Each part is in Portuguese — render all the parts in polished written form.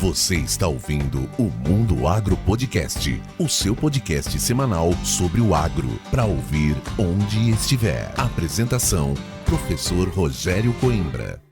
Você está ouvindo o Mundo Agro Podcast, o seu podcast semanal sobre o agro, para ouvir onde estiver. Apresentação, professor Rogério Coimbra.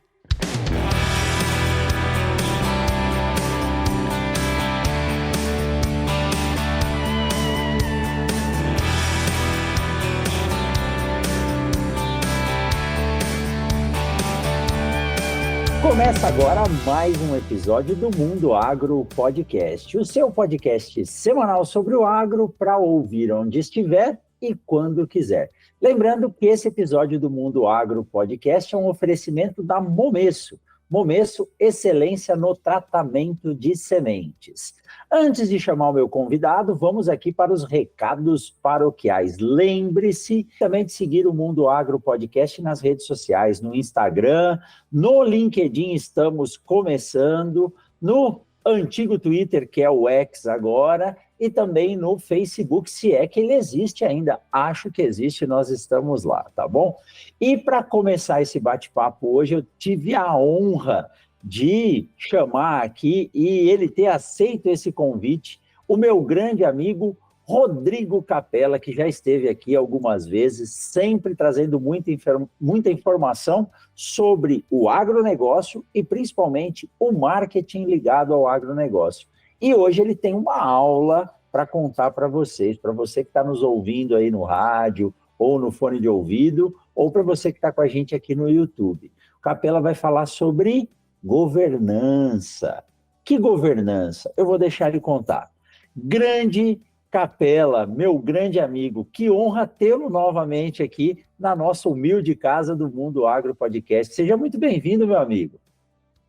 Começa agora mais um episódio do Mundo Agro Podcast, o seu podcast semanal sobre o agro para ouvir onde estiver e quando quiser. Lembrando que esse episódio do Mundo Agro Podcast é um oferecimento da Momesso. Momesso, excelência no tratamento de sementes. Antes de chamar o meu convidado, vamos aqui para os recados paroquiais. Lembre-se também de seguir o Mundo Agro Podcast nas redes sociais, no Instagram, no LinkedIn estamos começando, no antigo Twitter, que é o X agora, e também no Facebook, se é que ele existe ainda. Acho que existe, nós estamos lá, tá bom? E para começar esse bate-papo hoje, eu tive a honra de chamar aqui, e ele ter aceito esse convite, o meu grande amigo Rodrigo Capella, que já esteve aqui algumas vezes, sempre trazendo muita informação sobre o agronegócio e principalmente o marketing ligado ao agronegócio. E hoje ele tem uma aula para contar para você que está nos ouvindo aí no rádio, ou no fone de ouvido, ou para você que está com a gente aqui no YouTube. O Capella vai falar sobre governança. Que governança? Eu vou deixar ele contar. Grande Capella, meu grande amigo, que honra tê-lo novamente aqui na nossa humilde casa do Mundo Agro Podcast. Seja muito bem-vindo, meu amigo.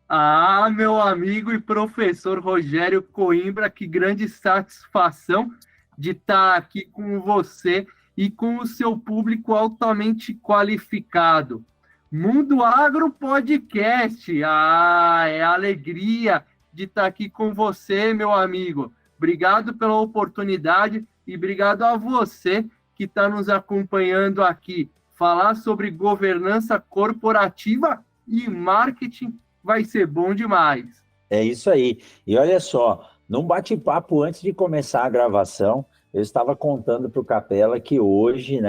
Ah, meu amigo e professor Rogério Coimbra, que grande satisfação de estar aqui com você e com o seu público altamente qualificado. Mundo Agro Podcast, é alegria de estar aqui com você, meu amigo. Obrigado pela oportunidade e obrigado a você que está nos acompanhando aqui. Falar sobre governança corporativa e marketing vai ser bom demais. É isso aí. E olha só, num bate-papo antes de começar a gravação, eu estava contando para o Capella que hoje,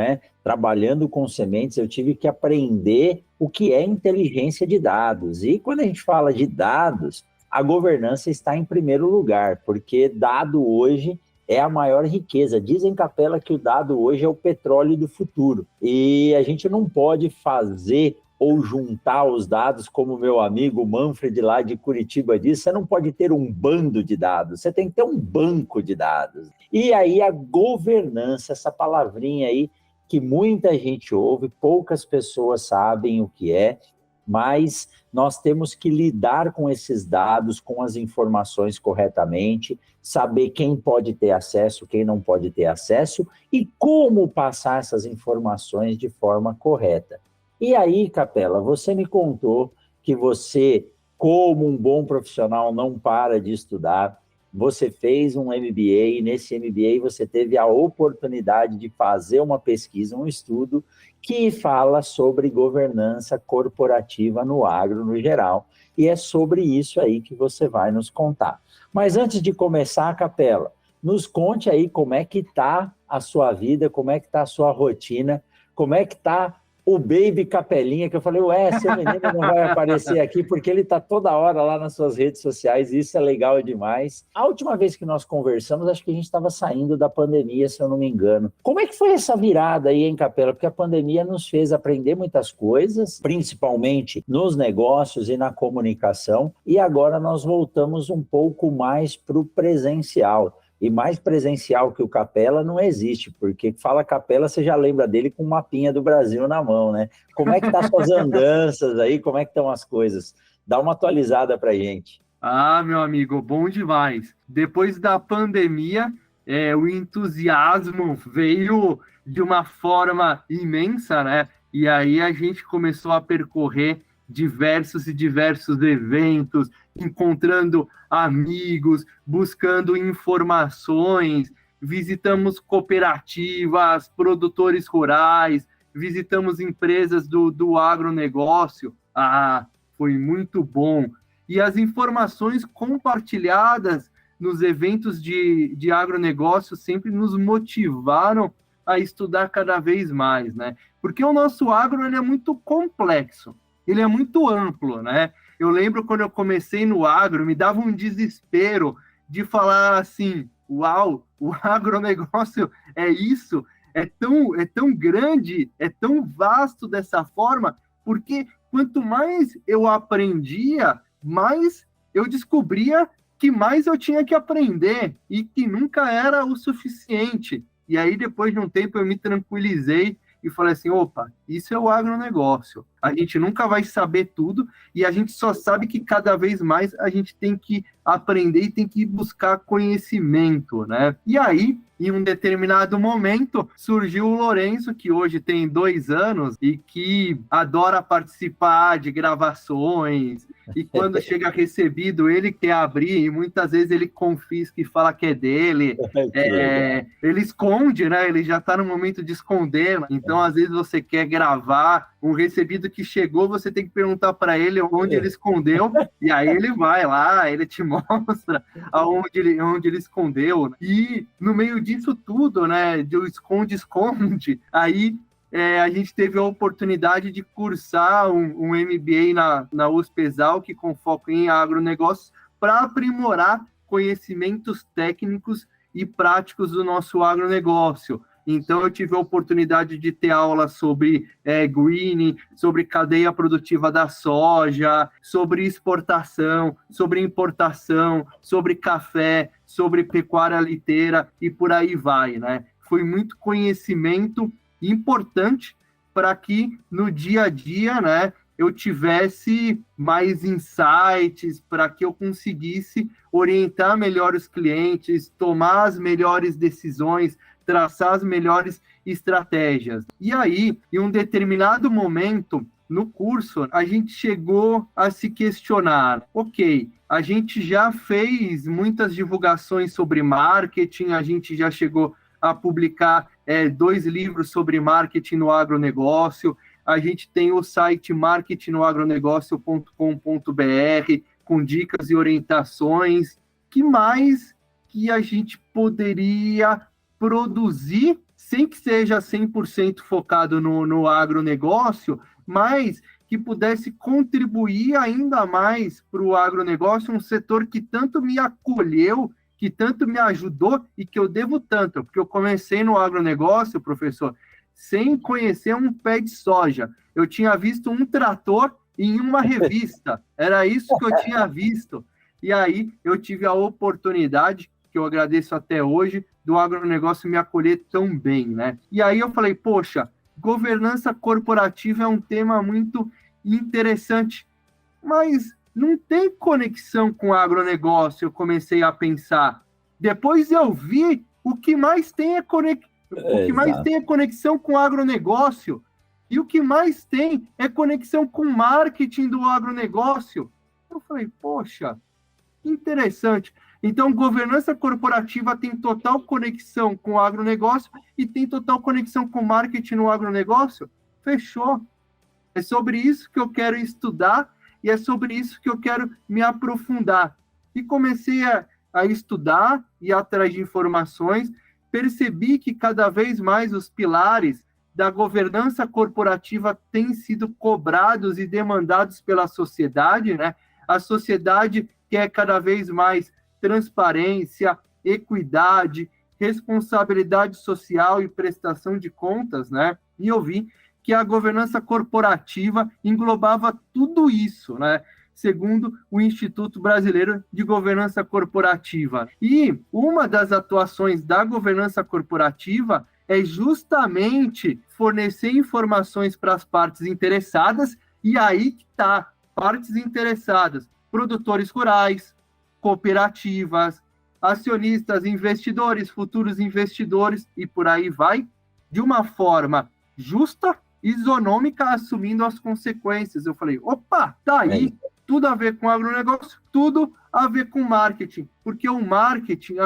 trabalhando com sementes, eu tive que aprender o que é inteligência de dados. E quando a gente fala de dados, a governança está em primeiro lugar, porque dado hoje é a maior riqueza. Dizem, Capella, que o dado hoje é o petróleo do futuro. E a gente não pode fazer ou juntar os dados, como o meu amigo Manfred lá de Curitiba disse, você não pode ter um bando de dados, você tem que ter um banco de dados. E aí a governança, essa palavrinha aí que muita gente ouve, poucas pessoas sabem o que é, mas nós temos que lidar com esses dados, com as informações corretamente, saber quem pode ter acesso, quem não pode ter acesso e como passar essas informações de forma correta. E aí, Capella, você me contou que você, como um bom profissional, não para de estudar, você fez um MBA, e nesse MBA você teve a oportunidade de fazer uma pesquisa, um estudo, que fala sobre governança corporativa no agro no geral. E é sobre isso aí que você vai nos contar. Mas antes de começar, Capella, nos conte aí como é que está a sua vida, como é que está a sua rotina, como é que está o Baby Capelinha, que eu falei, seu menino não vai aparecer aqui, porque ele está toda hora lá nas suas redes sociais, e isso é legal demais. A última vez que nós conversamos, acho que a gente estava saindo da pandemia, se eu não me engano. Como é que foi essa virada aí, hein, Capella? Porque a pandemia nos fez aprender muitas coisas, principalmente nos negócios e na comunicação, e agora nós voltamos um pouco mais para o presencial. E mais presencial que o Capella não existe, porque fala Capella, você já lembra dele com um mapinha do Brasil na mão, né? Como é que tá as suas andanças aí? Como é que estão as coisas? Dá uma atualizada pra gente. Meu amigo, bom demais. Depois da pandemia, o entusiasmo veio de uma forma imensa, né? E aí a gente começou a percorrer diversos eventos, encontrando amigos, buscando informações, visitamos cooperativas, produtores rurais, visitamos empresas do agronegócio. Foi muito bom. e as informações compartilhadas nos eventos de agronegócio sempre nos motivaram a estudar cada vez mais, né? Porque o nosso agro, ele é muito complexo, ele é muito amplo, né? Eu lembro quando eu comecei no agro, me dava um desespero de falar assim, uau, o agronegócio é isso, é tão grande, é tão vasto dessa forma, porque quanto mais eu aprendia, mais eu descobria que mais eu tinha que aprender e que nunca era o suficiente. E aí, depois de um tempo, eu me tranquilizei e falei assim, opa, isso é o agronegócio. A gente nunca vai saber tudo e a gente só sabe que cada vez mais a gente tem que aprender e tem que buscar conhecimento, né? E aí, em um determinado momento, surgiu o Lourenço, que hoje tem 2 anos e que adora participar de gravações, e quando chega recebido, ele quer abrir, e muitas vezes ele confisca e fala que é dele. Ele esconde, né? Ele já está no momento de esconder. Então, às vezes, você quer gravar um recebido que chegou, você tem que perguntar para ele onde ele escondeu, e aí ele vai lá, ele te mostra onde ele escondeu. E no meio disso tudo, né? De esconde, aí a gente teve a oportunidade de cursar um MBA na USP-Exalc, com foco em agronegócios, para aprimorar conhecimentos técnicos e práticos do nosso agronegócio. Então, eu tive a oportunidade de ter aula sobre greening, sobre cadeia produtiva da soja, sobre exportação, sobre importação, sobre café, sobre pecuária leiteira e por aí vai, né? Foi muito conhecimento importante para que no dia a dia, né, eu tivesse mais insights, para que eu conseguisse orientar melhor os clientes, tomar as melhores decisões, traçar as melhores estratégias. E aí, em um determinado momento no curso, a gente chegou a se questionar, ok, a gente já fez muitas divulgações sobre marketing, a gente já chegou a publicar 2 livros sobre marketing no agronegócio, a gente tem o site marketingnoagronegócio.com.br com dicas e orientações. Que mais que a gente poderia produzir, sem que seja 100% focado no agronegócio, mas que pudesse contribuir ainda mais para o agronegócio, um setor que tanto me acolheu, que tanto me ajudou e que eu devo tanto, porque eu comecei no agronegócio, professor, sem conhecer um pé de soja. Eu tinha visto um trator em uma revista, era isso que eu tinha visto. E aí eu tive a oportunidade, que eu agradeço até hoje, do agronegócio me acolher tão bem, né? E aí eu falei, poxa, governança corporativa é um tema muito interessante, mas não tem conexão com o agronegócio, eu comecei a pensar. Depois eu vi o que mais tem é conexão com o agronegócio, e o que mais tem é conexão com o marketing do agronegócio. Eu falei, poxa, interessante. Então, governança corporativa tem total conexão com o agronegócio e tem total conexão com o marketing no agronegócio? Fechou. É sobre isso que eu quero estudar e é sobre isso que eu quero me aprofundar. E comecei a estudar e atrás de informações, percebi que cada vez mais os pilares da governança corporativa têm sido cobrados e demandados pela sociedade, né? A sociedade quer cada vez mais transparência, equidade, responsabilidade social e prestação de contas, né? E eu vi que a governança corporativa englobava tudo isso, né? Segundo o Instituto Brasileiro de Governança Corporativa. E uma das atuações da governança corporativa é justamente fornecer informações para as partes interessadas, e aí que está, partes interessadas, produtores rurais, cooperativas, acionistas, investidores, futuros investidores, e por aí vai, de uma forma justa, isonômica, assumindo as consequências. Eu falei, opa, tá aí, tudo a ver com agronegócio, tudo a ver com marketing, porque o marketing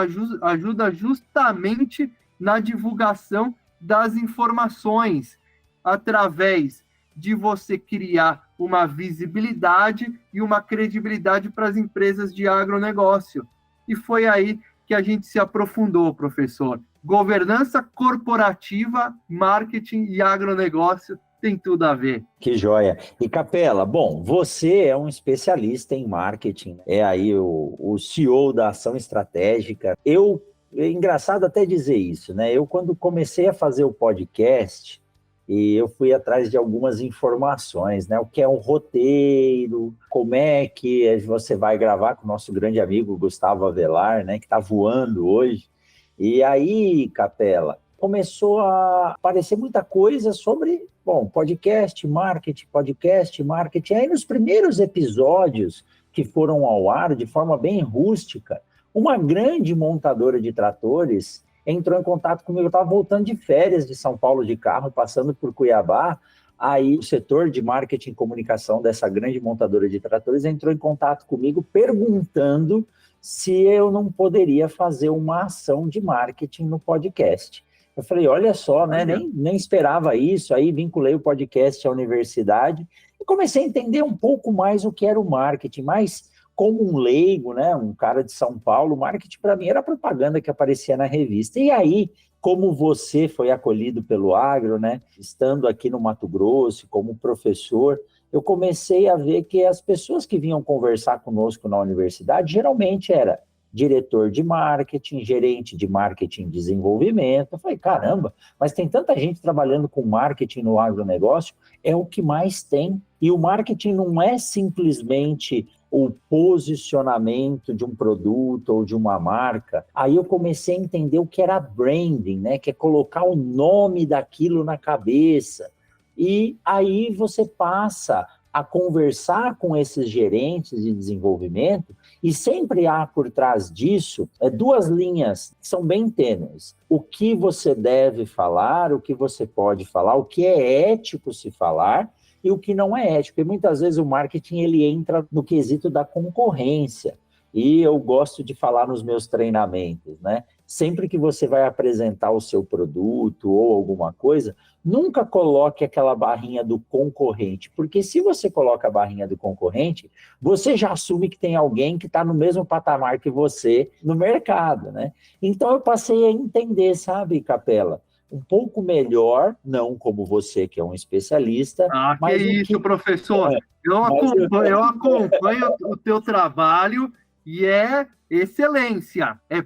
ajuda justamente na divulgação das informações, através de você criar uma visibilidade e uma credibilidade para as empresas de agronegócio. E foi aí que a gente se aprofundou, professor. Governança corporativa, marketing e agronegócio tem tudo a ver. Que joia. E Capela, bom, você é um especialista em marketing, é aí o CEO da Ação Estratégica. É engraçado até dizer isso, né? Eu, quando comecei a fazer o podcast, e eu fui atrás de algumas informações, né? O que é um roteiro, como é que você vai gravar com o nosso grande amigo Gustavo Avelar, né? Que está voando hoje. E aí, Capela, começou a aparecer muita coisa sobre, bom, podcast, marketing. Aí nos primeiros episódios que foram ao ar, de forma bem rústica, uma grande montadora de tratores entrou em contato comigo. Eu estava voltando de férias de São Paulo de carro, passando por Cuiabá. Aí o setor de marketing e comunicação dessa grande montadora de tratores entrou em contato comigo perguntando se eu não poderia fazer uma ação de marketing no podcast. Eu falei, olha só, né? Nem esperava isso. Aí vinculei o podcast à universidade e comecei a entender um pouco mais o que era o marketing, mas como um leigo, né, um cara de São Paulo, marketing para mim era propaganda que aparecia na revista. E aí, como você foi acolhido pelo agro, né, estando aqui no Mato Grosso como professor, eu comecei a ver que as pessoas que vinham conversar conosco na universidade geralmente era diretor de marketing, gerente de marketing e desenvolvimento. Eu falei, caramba, mas tem tanta gente trabalhando com marketing no agronegócio, é o que mais tem. E o marketing não é simplesmente o posicionamento de um produto ou de uma marca. Aí eu comecei a entender o que era branding, né? Que é colocar o nome daquilo na cabeça. E aí você passa a conversar com esses gerentes de desenvolvimento e sempre há por trás disso duas linhas que são bem tênues. O que você deve falar, o que você pode falar, o que é ético se falar e o que não é ético. E muitas vezes o marketing ele entra no quesito da concorrência. E eu gosto de falar nos meus treinamentos, né? Sempre que você vai apresentar o seu produto ou alguma coisa, nunca coloque aquela barrinha do concorrente, porque se você coloca a barrinha do concorrente, você já assume que tem alguém que está no mesmo patamar que você no mercado, né? Então eu passei a entender, sabe, Capela? Um pouco melhor, não como você, que é um especialista. Ah, mas que isso, professor. Eu acompanho o teu trabalho e é excelência. É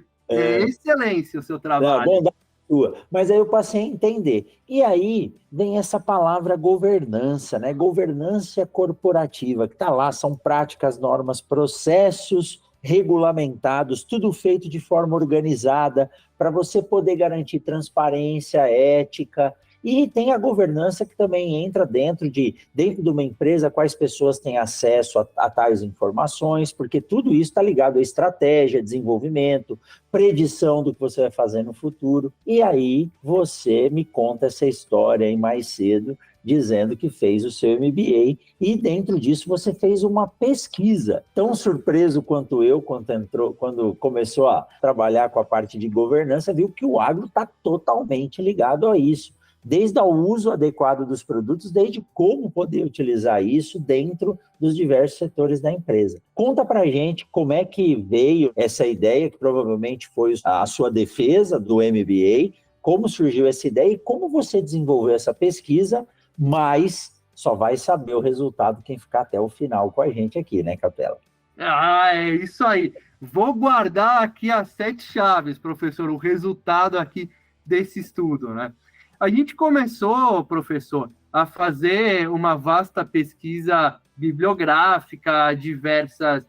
excelência o seu trabalho. Bom, sua. Mas aí eu passei a entender. E aí vem essa palavra governança, né? Governança corporativa, que está lá, são práticas, normas, processos regulamentados, tudo feito de forma organizada, para você poder garantir transparência, ética. E tem a governança que também entra dentro de uma empresa, quais pessoas têm acesso a tais informações, porque tudo isso está ligado à estratégia, desenvolvimento, predição do que você vai fazer no futuro. E aí você me conta essa história aí mais cedo, dizendo que fez o seu MBA e dentro disso você fez uma pesquisa. Tão surpreso quanto eu, quando começou a trabalhar com a parte de governança, viu que o agro está totalmente ligado a isso. Desde o uso adequado dos produtos, desde como poder utilizar isso dentro dos diversos setores da empresa. Conta pra gente como é que veio essa ideia, que provavelmente foi a sua defesa do MBA, como surgiu essa ideia e como você desenvolveu essa pesquisa, mas só vai saber o resultado quem ficar até o final com a gente aqui, né, Capela? Ah, é isso aí. Vou guardar aqui as 7 chaves, professor, o resultado aqui desse estudo, né? A gente começou, professor, a fazer uma vasta pesquisa bibliográfica, diversas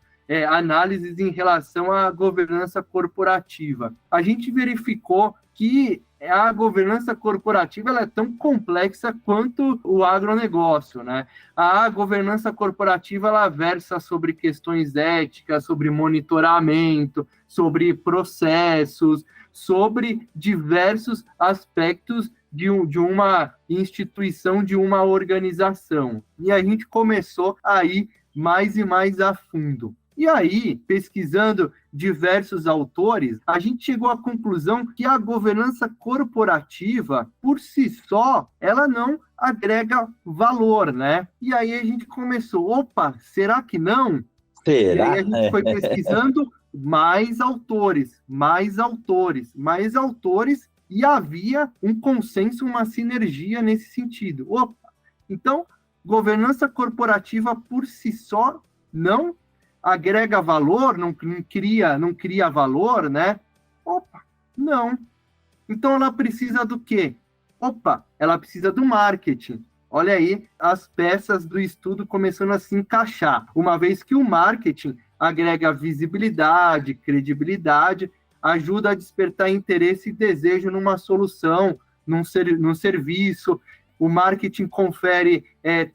análises em relação à governança corporativa. A gente verificou que a governança corporativa ela é tão complexa quanto o agronegócio, né? A governança corporativa ela versa sobre questões éticas, sobre monitoramento, sobre processos, sobre diversos aspectos de uma instituição, de uma organização. E a gente começou a ir mais e mais a fundo. E aí, pesquisando diversos autores, a gente chegou à conclusão que a governança corporativa, por si só, ela não agrega valor, né? E aí a gente começou, opa, será que não? E Será? aí a gente foi pesquisando mais autores, e havia um consenso, uma sinergia nesse sentido. Opa, então, governança corporativa por si só não agrega valor, não cria valor, né? Opa, não. Então ela precisa do quê? Opa, ela precisa do marketing. Olha aí as peças do estudo começando a se encaixar. Uma vez que o marketing agrega visibilidade, credibilidade, ajuda a despertar interesse e desejo numa solução, num serviço. O marketing confere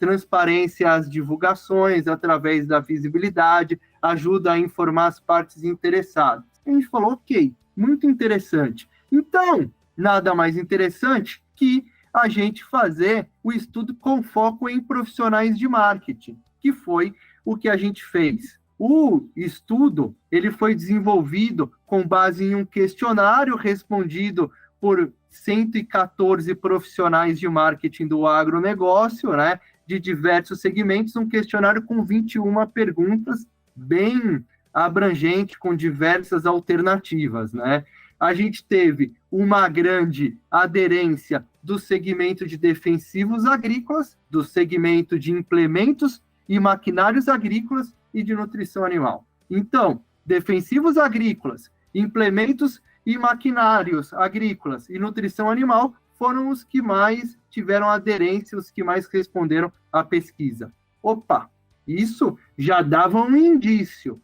transparência às divulgações através da visibilidade, ajuda a informar as partes interessadas. A gente falou, ok, muito interessante. Então, nada mais interessante que a gente fazer o estudo com foco em profissionais de marketing, que foi o que a gente fez. O estudo ele foi desenvolvido com base em um questionário respondido por 114 profissionais de marketing do agronegócio, né, de diversos segmentos, um questionário com 21 perguntas, bem abrangente, com diversas alternativas, né? A gente teve uma grande aderência do segmento de defensivos agrícolas, do segmento de implementos e maquinários agrícolas e de nutrição animal. Então, defensivos agrícolas, implementos e maquinários agrícolas e nutrição animal foram os que mais tiveram aderência, os que mais responderam à pesquisa. Opa, isso já dava um indício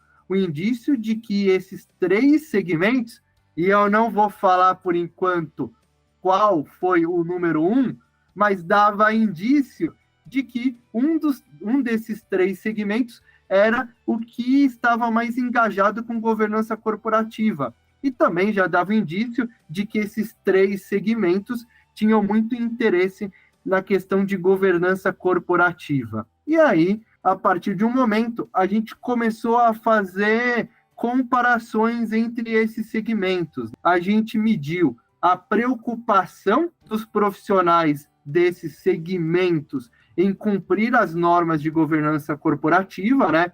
de que esses 3 segmentos, e eu não vou falar por enquanto qual foi o número 1, mas dava indício de que um desses 3 segmentos era o que estava mais engajado com governança corporativa. E também já dava indício de que esses 3 segmentos tinham muito interesse na questão de governança corporativa. E aí, a partir de um momento, a gente começou a fazer comparações entre esses segmentos. A gente mediu a preocupação dos profissionais desses segmentos em cumprir as normas de governança corporativa, né?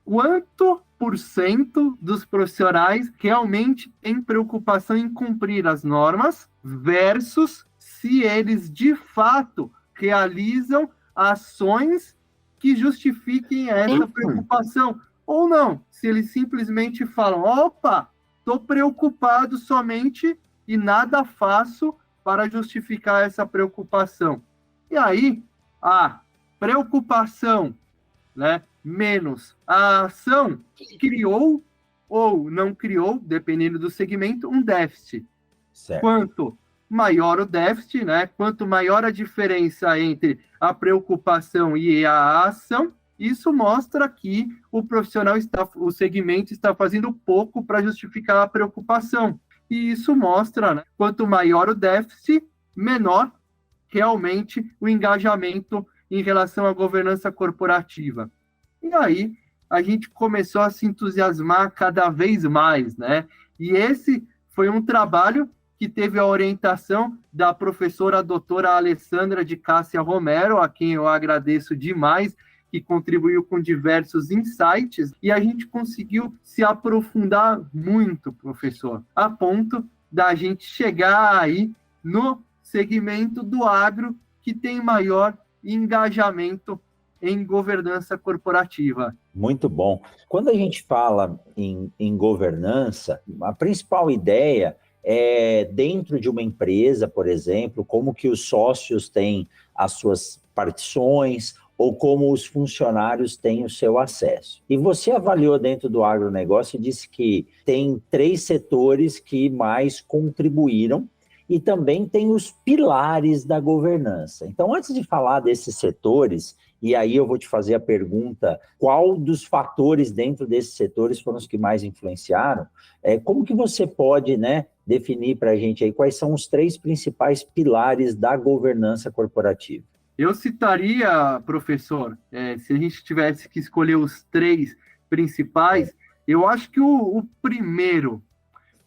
Quanto por cento dos profissionais realmente têm preocupação em cumprir as normas versus se eles, de fato, realizam ações que justifiquem essa preocupação, ou não, se eles simplesmente falam, opa, estou preocupado somente e nada faço para justificar essa preocupação. E aí, a preocupação, né, menos a ação criou ou não criou, dependendo do segmento, um déficit. Certo. Quanto maior o déficit, né, quanto maior a diferença entre a preocupação e a ação, isso mostra que o segmento está fazendo pouco para justificar a preocupação. E isso mostra, né, quanto maior o déficit, menor realmente o engajamento em relação à governança corporativa. E aí, a gente começou a se entusiasmar cada vez mais, né? E esse foi um trabalho que teve a orientação da professora doutora Alessandra de Cássia Romero, a quem eu agradeço demais, que contribuiu com diversos insights, e a gente conseguiu se aprofundar muito, professor, a ponto da gente chegar aí no segmento do agro que tem maior engajamento em governança corporativa. Muito bom. Quando a gente fala em governança, a principal ideia é, dentro de uma empresa, por exemplo, como que os sócios têm as suas partições ou como os funcionários têm o seu acesso. E você avaliou dentro do agronegócio e disse que tem 3 setores que mais contribuíram e também tem os pilares da governança. Então, antes de falar desses setores, e aí eu vou te fazer a pergunta, qual dos fatores dentro desses setores foram os que mais influenciaram? Como que você pode, né, definir para a gente aí quais são os 3 principais pilares da governança corporativa? Eu citaria, professor, se a gente tivesse que escolher os 3 principais, eu acho que o primeiro,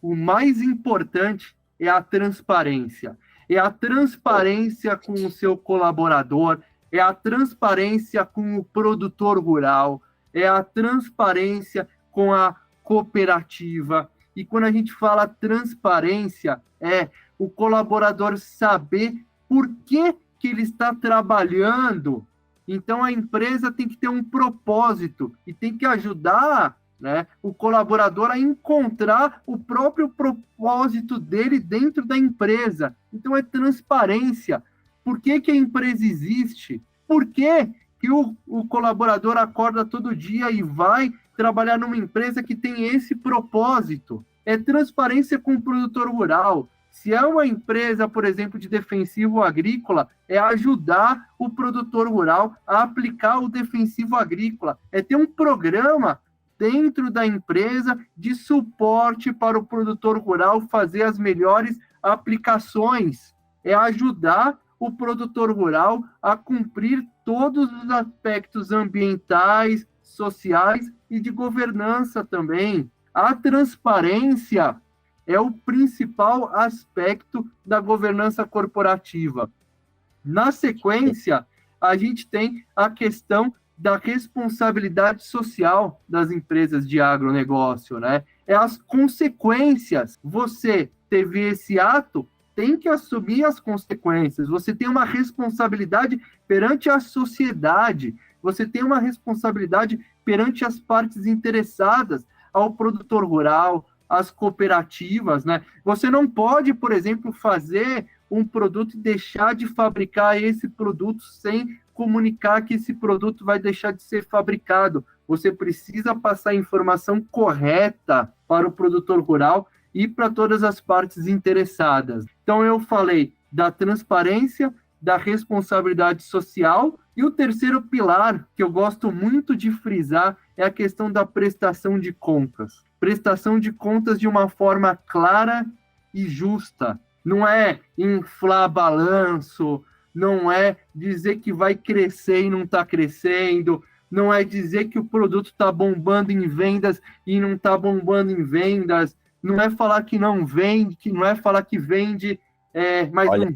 o mais importante, é a transparência. é a transparência com o seu colaborador, é a transparência com o produtor rural, é a transparência com a cooperativa. E quando a gente fala transparência, é o colaborador saber por que ele está trabalhando. Então, a empresa tem que ter um propósito e tem que ajudar, né, o colaborador a encontrar o próprio propósito dele dentro da empresa. Então, é transparência. Por que a empresa existe? Por que o colaborador acorda todo dia e vai trabalhar numa empresa que tem esse propósito? É transparência com o produtor rural. Se é uma empresa, por exemplo, de defensivo agrícola, é ajudar o produtor rural a aplicar o defensivo agrícola. É ter um programa dentro da empresa de suporte para o produtor rural fazer as melhores aplicações. É ajudar o produtor rural a cumprir todos os aspectos ambientais, sociais e de governança também. A transparência é o principal aspecto da governança corporativa. Na sequência, a gente tem a questão da responsabilidade social das empresas de agronegócio, né? É as consequências. Você teve esse ato, tem que assumir as consequências. Você tem uma responsabilidade perante a sociedade. Você tem uma responsabilidade perante as partes interessadas, ao produtor rural, às cooperativas, né? Você não pode, por exemplo, fazer um produto e deixar de fabricar esse produto sem comunicar que esse produto vai deixar de ser fabricado. Você precisa passar a informação correta para o produtor rural e para todas as partes interessadas. Então, eu falei da transparência, da responsabilidade social, e o terceiro pilar, que eu gosto muito de frisar, é a questão da prestação de contas. Prestação de contas de uma forma clara e justa. Não é inflar balanço, não é dizer que vai crescer e não está crescendo, não é dizer que o produto está bombando em vendas e não está bombando em vendas, não é falar que não vende, que não é falar que vende, mas olha, não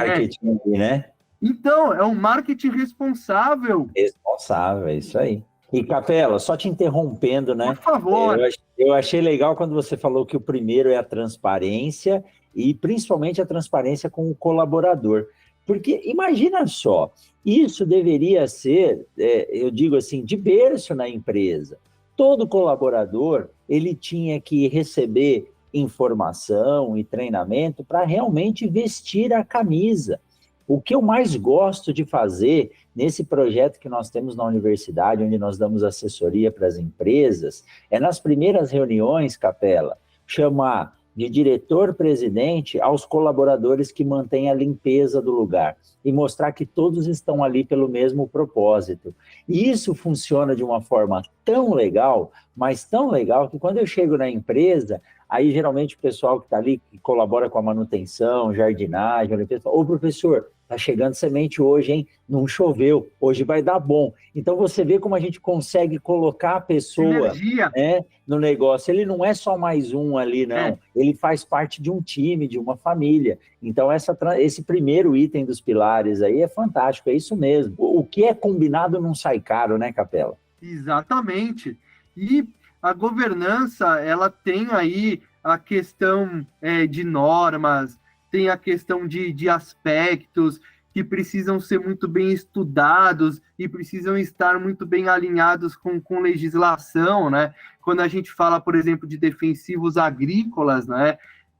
vende, né? Então, é um marketing responsável. Responsável, é isso aí. E, Capela, só te interrompendo, né? Por favor. Eu achei legal quando você falou que o primeiro é a transparência e principalmente a transparência com o colaborador. Porque, imagina só, isso deveria ser, eu digo assim, de berço na empresa. Todo colaborador, ele tinha que receber informação e treinamento para realmente vestir a camisa. O que eu mais gosto de fazer nesse projeto que nós temos na universidade, onde nós damos assessoria para as empresas, é nas primeiras reuniões, Capela, chamar de diretor-presidente aos colaboradores que mantêm a limpeza do lugar e mostrar que todos estão ali pelo mesmo propósito. E isso funciona de uma forma tão legal, mas tão legal, que quando eu chego na empresa, aí geralmente o pessoal que está ali, que colabora com a manutenção, jardinagem, ô professor, tá chegando semente hoje, hein? Não choveu, hoje vai dar bom. Então você vê como a gente consegue colocar a pessoa, né, no negócio. Ele não é só mais um ali, não. Ele faz parte de um time, de uma família. Então esse primeiro item dos pilares aí é fantástico, é isso mesmo. O que é combinado não sai caro, né, Capela? Exatamente. E a governança, ela tem aí a questão de normas, tem a questão de aspectos que precisam ser muito bem estudados e precisam estar muito bem alinhados com legislação, né? Quando a gente fala, por exemplo, de defensivos agrícolas, né?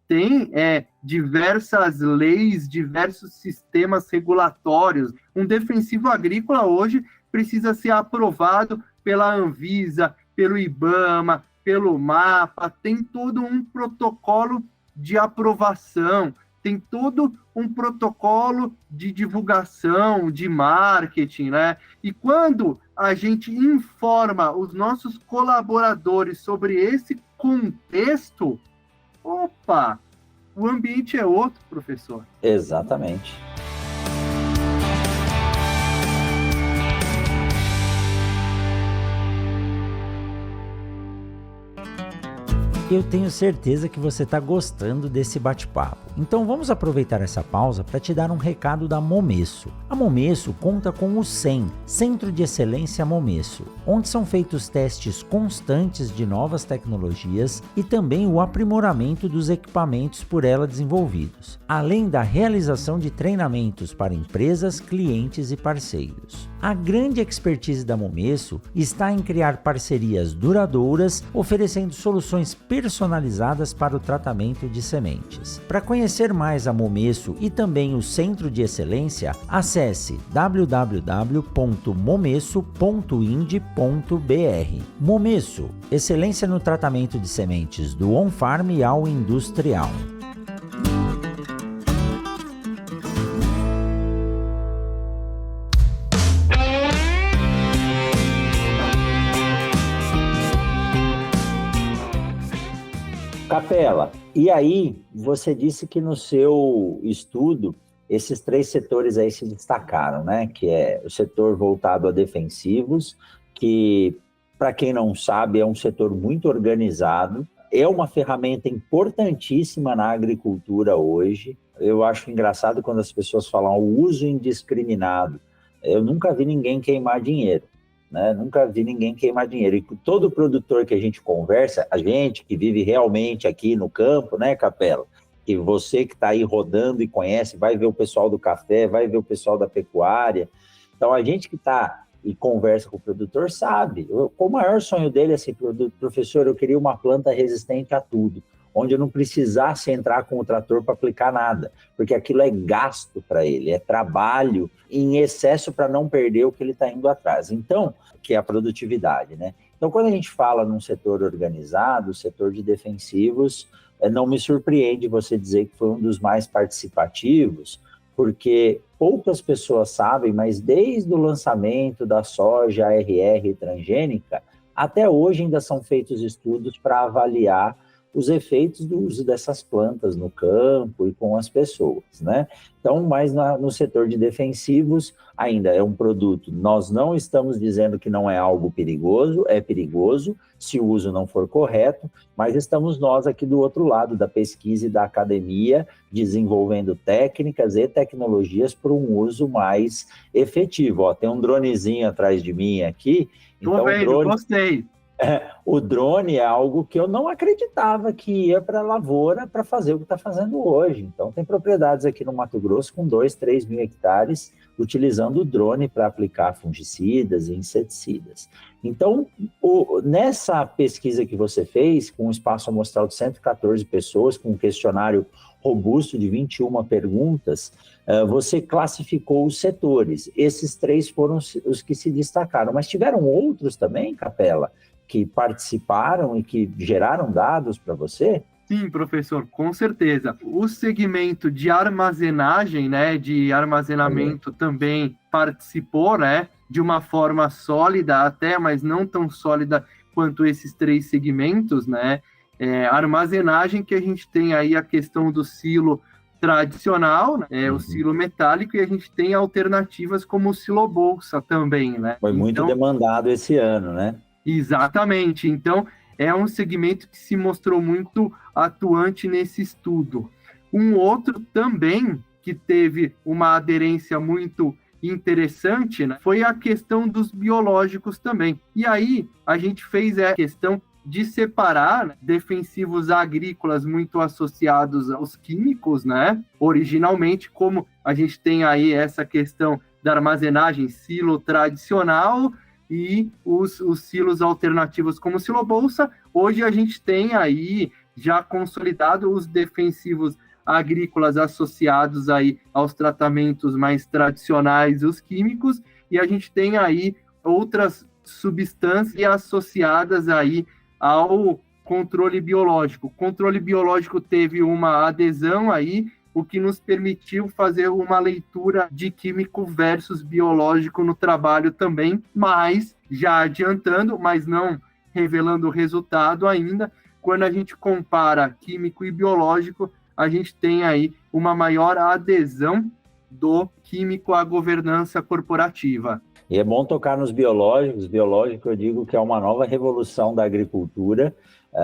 Tem diversas leis, diversos sistemas regulatórios. Um defensivo agrícola hoje precisa ser aprovado pela Anvisa, pelo IBAMA, pelo MAPA, tem todo um protocolo de aprovação, tem todo um protocolo de divulgação, de marketing, né? E quando a gente informa os nossos colaboradores sobre esse contexto, opa, o ambiente é outro, professor. Exatamente. Eu tenho certeza que você está gostando desse bate-papo. Então vamos aproveitar essa pausa para te dar um recado da Momesso. A Momesso conta com o CEM, Centro de Excelência Momesso, onde são feitos testes constantes de novas tecnologias e também o aprimoramento dos equipamentos por ela desenvolvidos, além da realização de treinamentos para empresas, clientes e parceiros. A grande expertise da Momesso está em criar parcerias duradouras, oferecendo soluções personalizadas para o tratamento de sementes. Para conhecer mais a Momesso e também o Centro de Excelência, acesse www.momesso.ind.br. Momesso, excelência no tratamento de sementes do on-farm ao industrial. Capela, e aí você disse que no seu estudo esses 3 setores aí se destacaram, né? Que é o setor voltado a defensivos, que, para quem não sabe, é um setor muito organizado, é uma ferramenta importantíssima na agricultura hoje. Eu acho engraçado quando as pessoas falam o uso indiscriminado. Eu nunca vi ninguém queimar dinheiro. Né? Nunca vi ninguém queimar dinheiro. E todo produtor que a gente conversa, a gente que vive realmente aqui no campo, né, Capela? E você que está aí rodando e conhece, vai ver o pessoal do café, vai ver o pessoal da pecuária. Então, a gente que está e conversa com o produtor sabe. O maior sonho dele é assim, professor, eu queria uma planta resistente a tudo, onde eu não precisasse entrar com o trator para aplicar nada, porque aquilo é gasto para ele, é trabalho em excesso para não perder o que ele está indo atrás. Então, que é a produtividade, né? Então, quando a gente fala num setor organizado, o setor de defensivos, não me surpreende você dizer que foi um dos mais participativos, porque poucas pessoas sabem, mas desde o lançamento da soja ARR transgênica, até hoje ainda são feitos estudos para avaliar os efeitos do uso dessas plantas no campo e com as pessoas, né? Então, mas no setor de defensivos, ainda é um produto. Nós não estamos dizendo que não é algo perigoso, é perigoso se o uso não for correto, mas estamos nós aqui do outro lado da pesquisa e da academia, desenvolvendo técnicas e tecnologias para um uso mais efetivo. Ó, tem um dronezinho atrás de mim aqui. Tô vendo, gostei. O drone é algo que eu não acreditava que ia para a lavoura para fazer o que está fazendo hoje. Então, tem propriedades aqui no Mato Grosso com 2, 3 mil hectares utilizando o drone para aplicar fungicidas e inseticidas. Então, nessa pesquisa que você fez, com um espaço amostral de 114 pessoas, com um questionário robusto de 21 perguntas, você classificou os setores. Esses 3 foram os que se destacaram, mas tiveram outros também, Capela, que participaram e que geraram dados para você? Sim, professor, com certeza. O segmento de armazenagem, né, de armazenamento também participou, né, de uma forma sólida até, mas não tão sólida quanto esses 3 segmentos, né. Armazenagem, que a gente tem aí a questão do silo tradicional, né, o silo metálico, e a gente tem alternativas como o silo bolsa também, né. Foi muito demandado esse ano, né? Exatamente. Então, é um segmento que se mostrou muito atuante nesse estudo. Um outro também que teve uma aderência muito interessante, né, foi a questão dos biológicos também. E aí, a gente fez a questão de separar, né, defensivos agrícolas muito associados aos químicos, né? Originalmente, como a gente tem aí essa questão da armazenagem silo tradicional e os silos alternativos como o silo bolsa, hoje a gente tem aí já consolidado os defensivos agrícolas associados aí aos tratamentos mais tradicionais, os químicos, e a gente tem aí outras substâncias associadas aí ao controle biológico. O controle biológico teve uma adesão aí, o que nos permitiu fazer uma leitura de químico versus biológico no trabalho também, mas já adiantando, mas não revelando o resultado ainda, quando a gente compara químico e biológico, a gente tem aí uma maior adesão do químico à governança corporativa. E é bom tocar nos biológicos. Biológico, eu digo que é uma nova revolução da agricultura,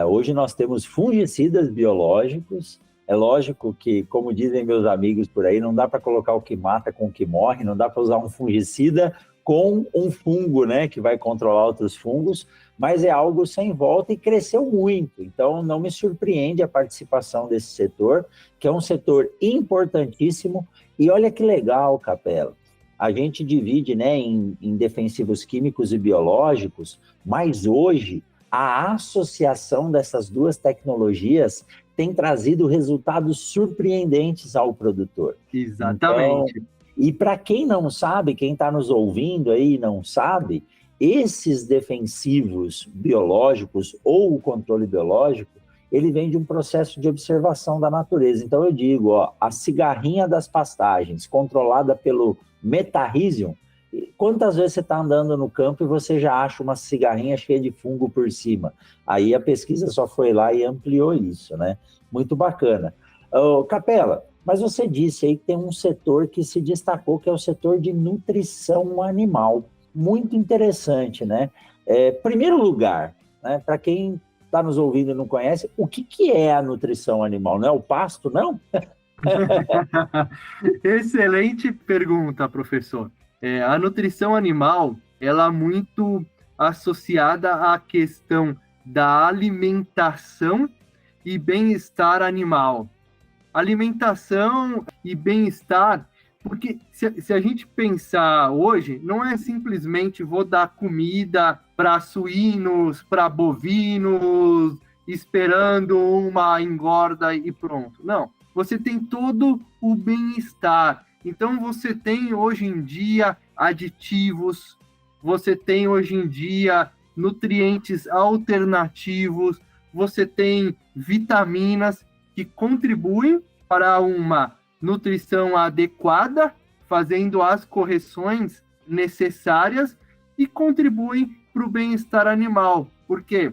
Hoje nós temos fungicidas biológicos. É lógico que, como dizem meus amigos por aí, não dá para colocar o que mata com o que morre, não dá para usar um fungicida com um fungo, né, que vai controlar outros fungos, mas é algo sem volta e cresceu muito. Então, não me surpreende a participação desse setor, que é um setor importantíssimo. E olha que legal, Capela, a gente divide, né, em defensivos químicos e biológicos, mas hoje a associação dessas duas tecnologias tem trazido resultados surpreendentes ao produtor. Exatamente. Então, e para quem não sabe, quem está nos ouvindo aí e não sabe, esses defensivos biológicos ou o controle biológico, ele vem de um processo de observação da natureza. Então eu digo, ó, a cigarrinha das pastagens, controlada pelo Metarhizium, quantas vezes você está andando no campo e você já acha uma cigarrinha cheia de fungo por cima? Aí a pesquisa só foi lá e ampliou isso, né? Muito bacana. Capela, mas você disse aí que tem um setor que se destacou, que é o setor de nutrição animal. Muito interessante, né? Primeiro lugar, né, para quem está nos ouvindo e não conhece, o que é a nutrição animal? Não é o pasto, não? Excelente pergunta, professor. A nutrição animal, ela é muito associada à questão da alimentação e bem-estar animal. Alimentação e bem-estar, porque se a gente pensar hoje, não é simplesmente vou dar comida para suínos, para bovinos, esperando uma engorda e pronto. Não, você tem todo o bem-estar. Então, você tem hoje em dia aditivos, você tem hoje em dia nutrientes alternativos, você tem vitaminas que contribuem para uma nutrição adequada, fazendo as correções necessárias e contribuem para o bem-estar animal. Porque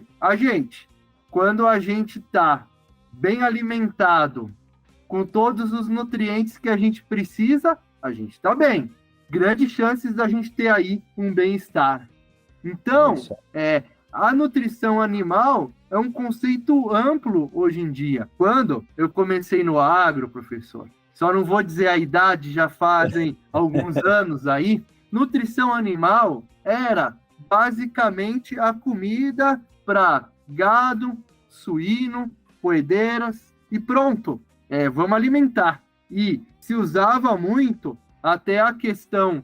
quando a gente está bem alimentado, com todos os nutrientes que a gente precisa, a gente está bem. Grandes chances da gente ter aí um bem-estar. Então, a nutrição animal é um conceito amplo hoje em dia. Quando eu comecei no agro, professor, só não vou dizer a idade, já fazem alguns anos aí, nutrição animal era basicamente a comida para gado, suíno, poedeiras e pronto. Vamos alimentar. E se usava muito até a questão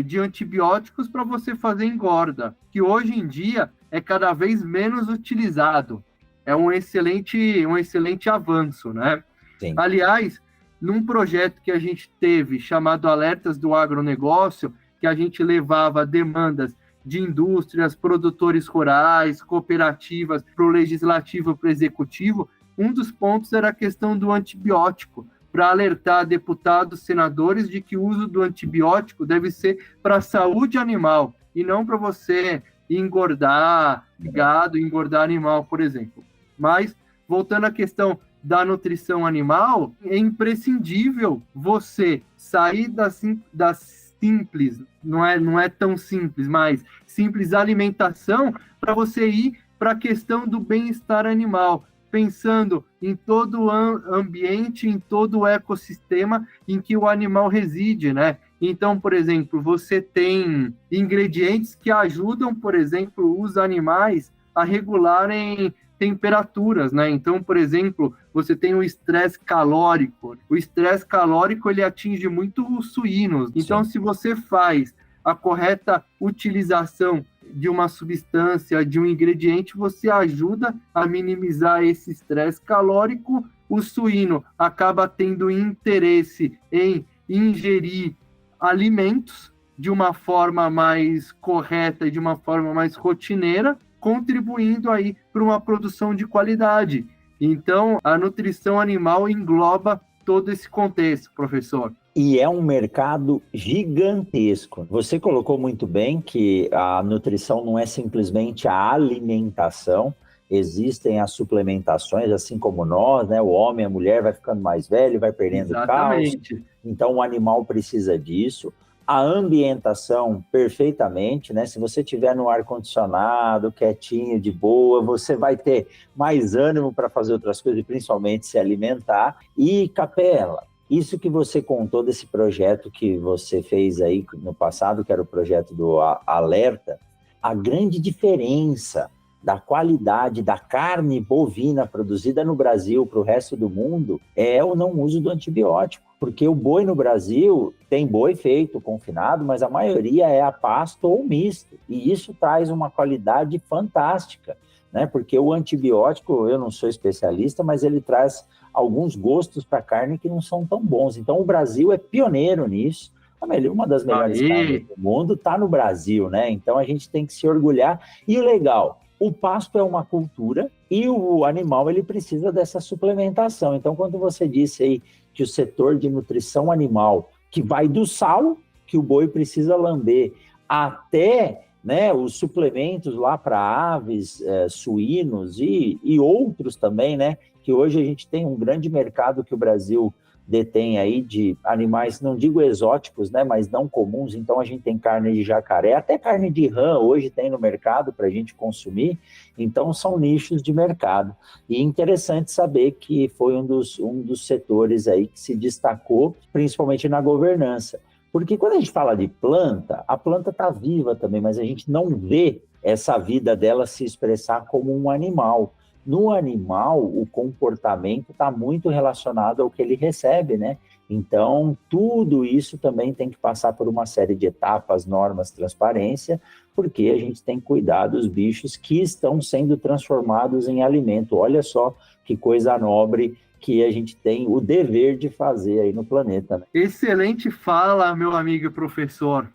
de antibióticos para você fazer engorda, que hoje em dia é cada vez menos utilizado. É um excelente avanço, né? Sim. Aliás, num projeto que a gente teve chamado Alertas do Agronegócio, que a gente levava demandas de indústrias, produtores rurais, cooperativas, para o legislativo, para o executivo, um dos pontos era a questão do antibiótico, para alertar deputados, senadores de que o uso do antibiótico deve ser para a saúde animal e não para você engordar gado, engordar animal, por exemplo. Mas, voltando à questão da nutrição animal, é imprescindível você sair da simples, não é tão simples, mas simples alimentação para você ir para a questão do bem-estar animal, pensando em todo o ambiente, em todo o ecossistema em que o animal reside, né? Então, por exemplo, você tem ingredientes que ajudam, por exemplo, os animais a regularem temperaturas, né? Então, por exemplo, você tem o estresse calórico. O estresse calórico, ele atinge muito os suínos. Então, se você faz a correta utilização de uma substância, de um ingrediente, você ajuda a minimizar esse estresse calórico. O suíno acaba tendo interesse em ingerir alimentos de uma forma mais correta e de uma forma mais rotineira, contribuindo aí para uma produção de qualidade. Então, a nutrição animal engloba todo esse contexto, professor. E é um mercado gigantesco. Você colocou muito bem que a nutrição não é simplesmente a alimentação, existem as suplementações, assim como nós, né? O homem, a mulher vai ficando mais velho, vai perdendo cálcio. Então, o animal precisa disso. a ambientação perfeitamente, né? Se você estiver no ar-condicionado, quietinho, de boa, você vai ter mais ânimo para fazer outras coisas, e principalmente se alimentar. E, Capela, isso que você contou desse projeto que você fez aí no passado, que era o projeto do Alerta, a grande diferença da qualidade da carne bovina produzida no Brasil para o resto do mundo é o não uso do antibiótico. Porque o boi no Brasil tem boi feito, confinado, mas a maioria é a pasto ou misto. E isso traz uma qualidade fantástica, né? Porque o antibiótico, eu não sou especialista, mas ele traz alguns gostos para a carne que não são tão bons. Então o Brasil é pioneiro nisso. Uma das melhores carnes do mundo está no Brasil, né? Então a gente tem que se orgulhar. E o legal, o pasto é uma cultura e o animal ele precisa dessa suplementação. Então, quando você disse aí que o setor de nutrição animal, que vai do sal, que o boi precisa lamber, até, né, os suplementos lá para aves, suínos e outros também, né? Que hoje a gente tem um grande mercado que o Brasil detém aí de animais, não digo exóticos, né, mas não comuns. Então a gente tem carne de jacaré, até carne de rã hoje tem no mercado para a gente consumir. Então são nichos de mercado. E interessante saber que foi um dos setores aí que se destacou, principalmente na governança. Porque quando a gente fala de planta, a planta está viva também, mas a gente não vê essa vida dela se expressar como um animal. No animal, o comportamento está muito relacionado ao que ele recebe, né? Então, tudo isso também tem que passar por uma série de etapas, normas, transparência, porque a gente tem que cuidar dos bichos que estão sendo transformados em alimento. Olha só que coisa nobre que a gente tem o dever de fazer aí no planeta, né? Excelente fala, meu amigo e professor.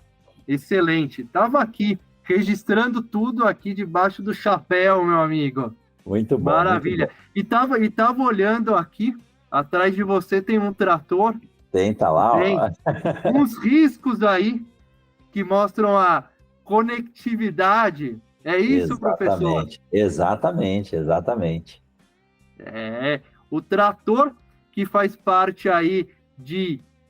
Excelente. Estava aqui, registrando tudo aqui debaixo do chapéu, meu amigo. Muito bom. Maravilha. Muito bom. E tava olhando aqui, atrás de você tem um trator. Tá lá, ó. Uns riscos aí que mostram a conectividade. É isso, professor? Exatamente. O trator que faz parte aí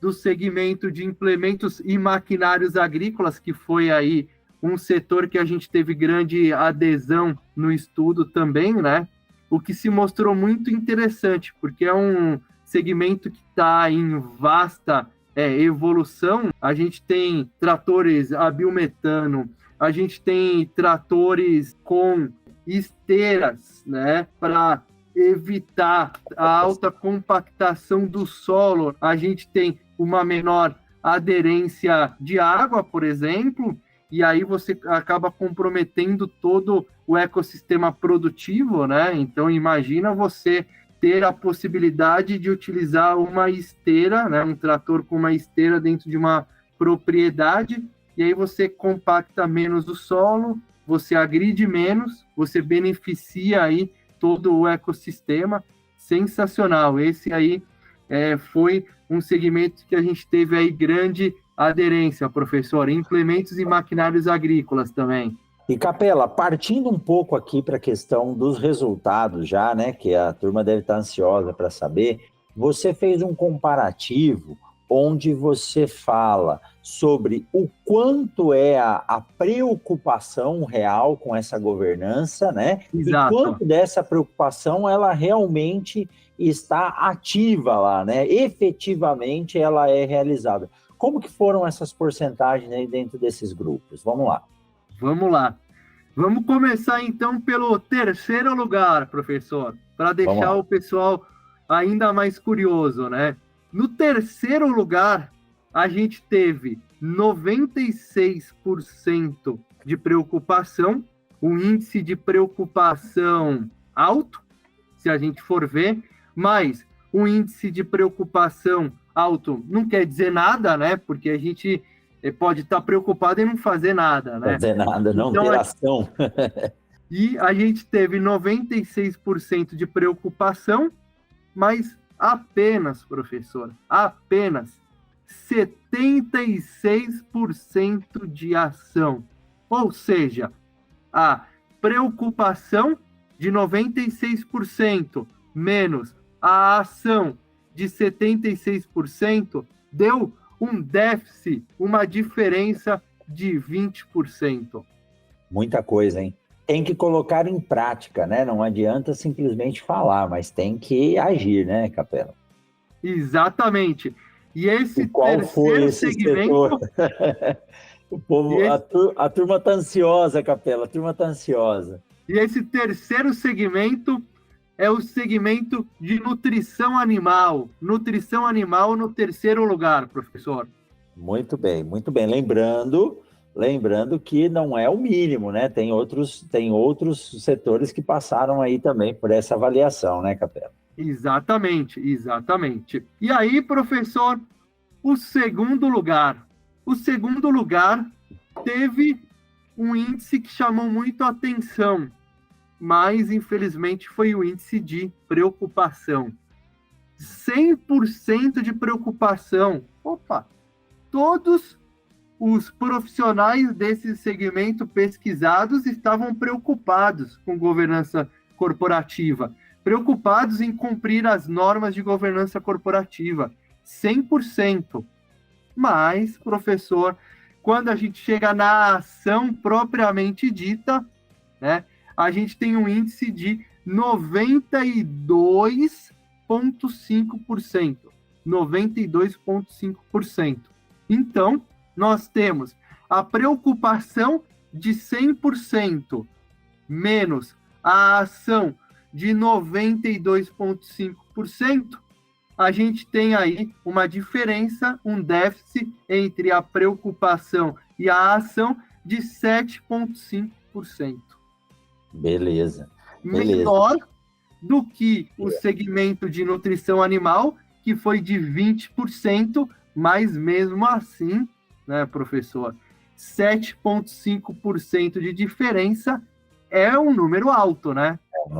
do segmento de implementos e maquinários agrícolas, que foi aí um setor que a gente teve grande adesão no estudo também, né? O que se mostrou muito interessante, porque é um segmento que está em vasta evolução. A gente tem tratores a biometano, a gente tem tratores com esteiras, né? Para evitar a alta compactação do solo. A gente tem uma menor aderência de água, por exemplo, e aí você acaba comprometendo todo o ecossistema produtivo, né? Então, imagina você ter a possibilidade de utilizar uma esteira, né? Um trator com uma esteira dentro de uma propriedade, e aí você compacta menos o solo, você agride menos, você beneficia aí todo o ecossistema. Sensacional. Esse aí foi um segmento que a gente teve aí grande aderência, professor, implementos e maquinários agrícolas também. E, Capela, partindo um pouco aqui para a questão dos resultados já, né, que a turma deve estar ansiosa para saber, você fez um comparativo onde você fala sobre o quanto é a preocupação real com essa governança, né? Exato. E quanto dessa preocupação ela realmente está ativa lá, né? Efetivamente ela é realizada. Como que foram essas porcentagens aí dentro desses grupos? Vamos lá. Vamos lá. Vamos começar, então, pelo terceiro lugar, professor, para deixar o pessoal ainda mais curioso, né? No terceiro lugar, a gente teve 96% de preocupação, um índice de preocupação alto, se a gente for ver, mas um índice de preocupação alto não quer dizer nada, né? Porque a gente pode estar preocupado em não fazer nada, né? Não fazer nada, não ter ação. E a gente teve 96% de preocupação, mas apenas, professor, apenas 76% de ação. Ou seja, a preocupação de 96% menos a ação de 76% deu um déficit, uma diferença de 20%. Muita coisa, hein? Tem que colocar em prática, né? Não adianta simplesmente falar, mas tem que agir, né, Capela? Exatamente. E esse qual foi esse segmento... setor? O povo, a turma está ansiosa, Capela, a turma está ansiosa. E esse terceiro segmento é o segmento de nutrição animal. Nutrição animal no terceiro lugar, professor. Muito bem, muito bem. Lembrando que não é o mínimo, né? Tem outros setores que passaram aí também por essa avaliação, né, Capela? Exatamente. E aí, professor, o segundo lugar. O segundo lugar teve um índice que chamou muito a atenção, mas, infelizmente, foi o índice de preocupação. 100% de preocupação. Opa! Todos os profissionais desse segmento pesquisados estavam preocupados com governança corporativa, preocupados em cumprir as normas de governança corporativa. 100%. Mas, professor, quando a gente chega na ação propriamente dita, né, a gente tem um índice de 92,5%. 92,5%. Então, nós temos a preocupação de 100% menos a ação de 92,5%. A gente tem aí uma diferença, um déficit entre a preocupação e a ação de 7,5%. Beleza. Menor do que o segmento de nutrição animal, que foi de 20%, mas mesmo assim, né, professor, 7,5% de diferença é um número alto, né? É um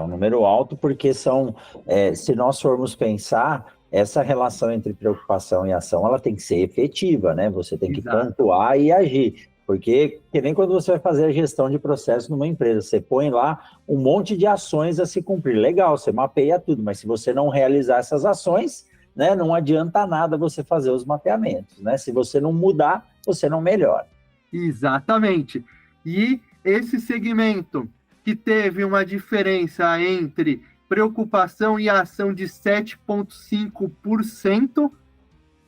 número alto porque se nós formos pensar, essa relação entre preocupação e ação, ela tem que ser efetiva, né? Você tem que pontuar e agir. Porque, que nem quando você vai fazer a gestão de processo numa empresa, você põe lá um monte de ações a se cumprir. Legal, você mapeia tudo, mas se você não realizar essas ações, né, não adianta nada você fazer os mapeamentos, né? Se você não mudar, você não melhora. Exatamente. E esse segmento que teve uma diferença entre preocupação e ação de 7,5%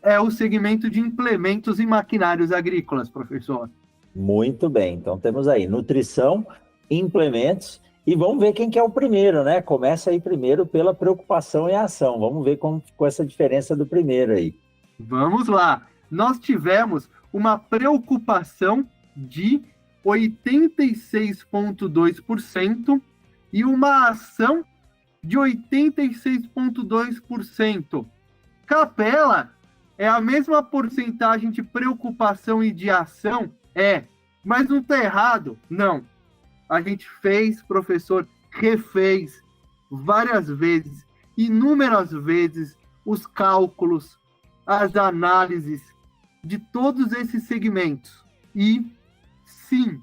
é o segmento de implementos e maquinários agrícolas, professor. Muito bem. Então temos aí nutrição, implementos, e vamos ver quem que é o primeiro, né? Começa aí primeiro pela preocupação e ação. Vamos ver como ficou essa diferença do primeiro aí. Vamos lá. Nós tivemos uma preocupação de 86,2% e uma ação de 86,2%. Capela, é a mesma porcentagem de preocupação e de ação? É, mas não está errado? Não. A gente fez, professor, refez várias vezes, inúmeras vezes, os cálculos, as análises de todos esses segmentos. E, sim,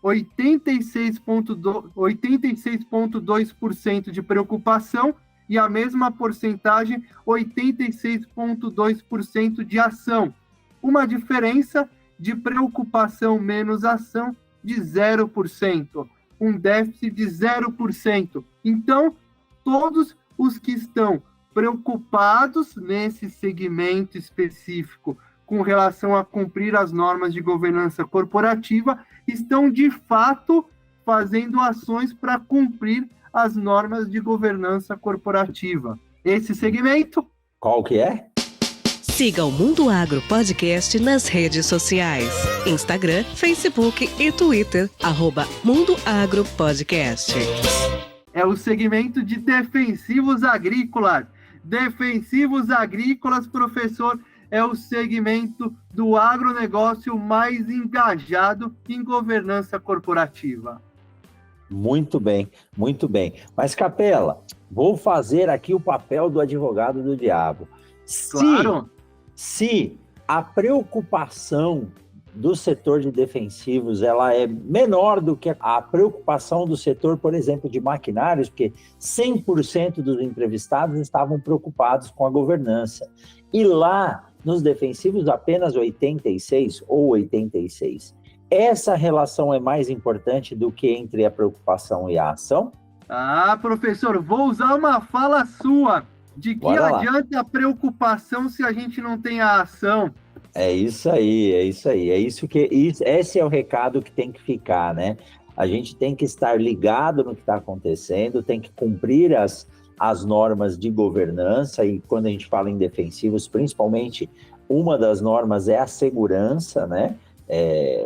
86,2% de preocupação e a mesma porcentagem, 86,2% de ação. Uma diferença de preocupação menos ação de 0%, um déficit de 0%. Então, todos os que estão preocupados nesse segmento específico com relação a cumprir as normas de governança corporativa estão, de fato, fazendo ações para cumprir as normas de governança corporativa. Esse segmento... Qual que é? Siga o Mundo Agro Podcast nas redes sociais. Instagram, Facebook e Twitter, @Mundo Agro Podcast. É o segmento de defensivos agrícolas. Defensivos agrícolas, professor, é o segmento do agronegócio mais engajado em governança corporativa. Muito bem, muito bem. Mas, Capela, vou fazer aqui o papel do advogado do diabo. Claro. Se a preocupação do setor de defensivos ela é menor do que a preocupação do setor, por exemplo, de maquinários, porque 100% dos entrevistados estavam preocupados com a governança. E lá nos defensivos apenas 86 ou 86. Essa relação é mais importante do que entre a preocupação e a ação? Ah, professor, vou usar uma fala sua. De que adianta a preocupação se a gente não tem a ação? É isso aí. Esse é o recado que tem que ficar, né? A gente tem que estar ligado no que está acontecendo, tem que cumprir as normas de governança, e quando a gente fala em defensivos, principalmente, uma das normas é a segurança, né?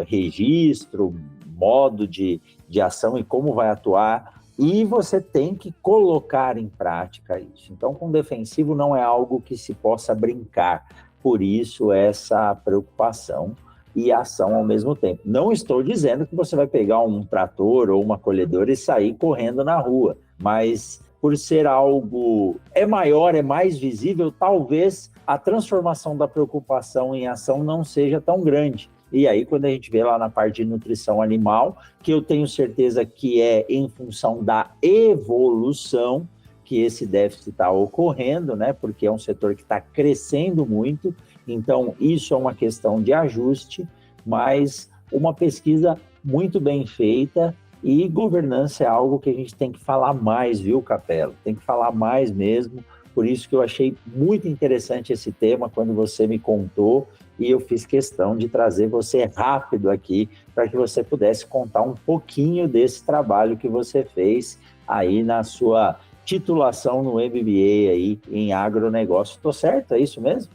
Registro, modo de ação e como vai atuar, e você tem que colocar em prática isso. Então, com defensivo não é algo que se possa brincar, por isso essa preocupação e ação ao mesmo tempo. Não estou dizendo que você vai pegar um trator ou uma colhedora e sair correndo na rua, mas por ser algo maior, é mais visível, talvez a transformação da preocupação em ação não seja tão grande. E aí, quando a gente vê lá na parte de nutrição animal, que eu tenho certeza que é em função da evolução que esse déficit está ocorrendo, né? Porque é um setor que está crescendo muito, então isso é uma questão de ajuste, mas uma pesquisa muito bem feita, e governança é algo que a gente tem que falar mais, viu, Capello? Tem que falar mais mesmo, por isso que eu achei muito interessante esse tema quando você me contou, e eu fiz questão de trazer você rápido aqui, para que você pudesse contar um pouquinho desse trabalho que você fez aí na sua titulação no MBA aí em agronegócio. Estou certo? É isso mesmo?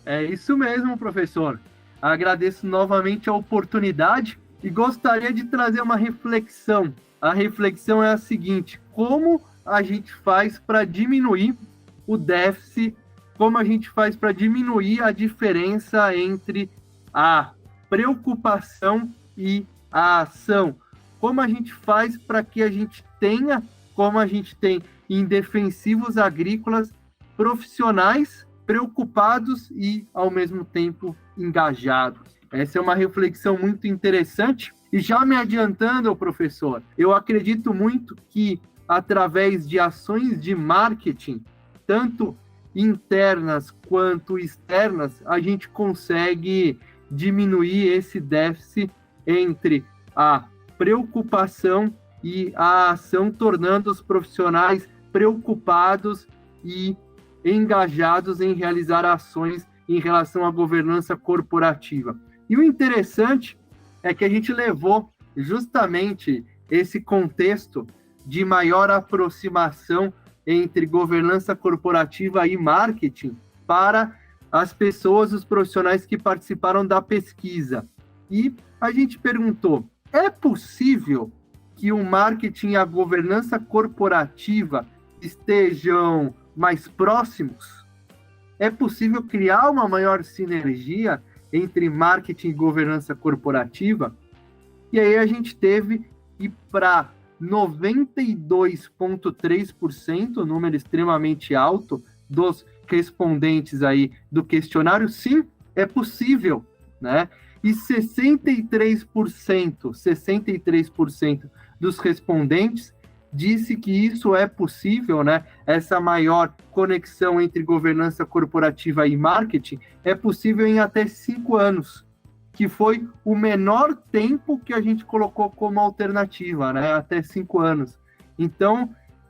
É isso mesmo, professor. Agradeço novamente a oportunidade e gostaria de trazer uma reflexão. A reflexão é a seguinte: como a gente faz para diminuir o déficit, como a gente faz para diminuir a diferença entre a preocupação e a ação? Como a gente faz para que a gente tenha, como a gente tem em defensivos agrícolas, profissionais preocupados e, ao mesmo tempo, engajados? Essa é uma reflexão muito interessante. E já me adiantando, professor, eu acredito muito que, através de ações de marketing, tanto internas quanto externas, a gente consegue diminuir esse déficit entre a preocupação e a ação, tornando os profissionais preocupados e engajados em realizar ações em relação à governança corporativa. E o interessante é que a gente levou justamente esse contexto de maior aproximação entre governança corporativa e marketing para as pessoas, os profissionais que participaram da pesquisa. E a gente perguntou: é possível que o marketing e a governança corporativa estejam mais próximos? É possível criar uma maior sinergia entre marketing e governança corporativa? E aí a gente teve ir para 92,3%, número extremamente alto, dos respondentes aí do questionário. Sim, é possível, né? E 63% dos respondentes disse que isso é possível, né? Essa maior conexão entre governança corporativa e marketing é possível em até 5 anos, que foi o menor tempo que a gente colocou como alternativa, né? Até 5 anos. Então,